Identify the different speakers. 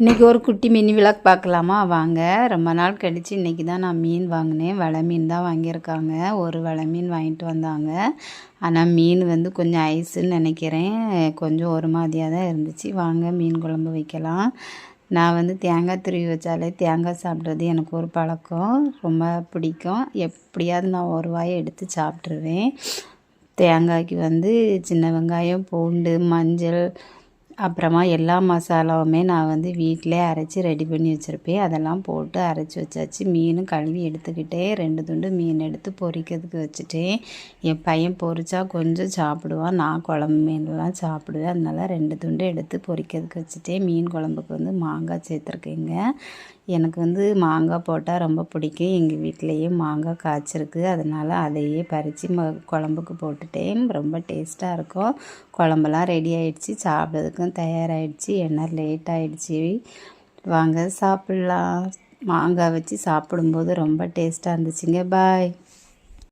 Speaker 1: இன்றைக்கி ஒரு குட்டி மினி விளாக் பார்க்கலாமா வாங்க. ரொம்ப நாள் கழித்து இன்றைக்கி தான் நான் மீன் வாங்கினேன். வலை மீன் தான் வாங்கியிருக்காங்க. ஒரு வலை மீன் வாங்கிட்டு வந்தாங்க. ஆனால் மீன் வந்து கொஞ்சம் ஐஸுன்னு நினைக்கிறேன். கொஞ்சம் ஒரு மாதிரியாக தான் இருந்துச்சு. வாங்க மீன் குழம்பு வைக்கலாம். நான் வந்து தேங்காய் துருவி வச்சாலே தேங்காய் சாப்பிட்றது எனக்கு ஒரு பழக்கம், ரொம்ப பிடிக்கும். எப்படியாவது நான் ஒரு வாயை எடுத்து சாப்பிட்ருவேன். தேங்காய்க்கு வந்து சின்ன வெங்காயம், பூண்டு, மஞ்சள், அப்புறமா எல்லா மசாலாவுமே நான் வந்து வீட்டிலே அரைச்சி ரெடி பண்ணி வச்சுருப்பேன். அதெல்லாம் போட்டு அரைச்சி வச்சாச்சு. மீனும் கழுவி எடுத்துக்கிட்டேன். 2 துண்டு மீன் எடுத்து பொரிக்கிறதுக்கு வச்சுட்டேன். என் பையன் பொரிச்சா கொஞ்சம் சாப்பிடுவான். நான் குழம்பு மீன்லாம் சாப்பிடுவேன். அதனால 2 துண்டு எடுத்து பொரிக்கிறதுக்கு வச்சுட்டேன். மீன் குழம்புக்கு வந்து மாங்காய் சேர்த்துருக்கேங்க. எனக்கு வந்து மாங்காய் போட்டால் ரொம்ப பிடிக்கும். எங்கள் வீட்டிலையே மாங்காய் காய்ச்சிருக்கு. அதனால் அதையே பறித்து குழம்புக்கு போட்டுட்டேன். ரொம்ப டேஸ்ட்டாக இருக்கும். குழம்பெல்லாம் ரெடி ஆகிடுச்சி. சாப்பிட்றதுக்கும் தயாராகிடுச்சி. என்ன லேட் ஆகிடுச்சி. வாங்க சாப்பிட்லாம். மாங்காய் வச்சு சாப்பிடும்போது ரொம்ப டேஸ்ட்டாக இருந்துச்சுங்க. பாய்.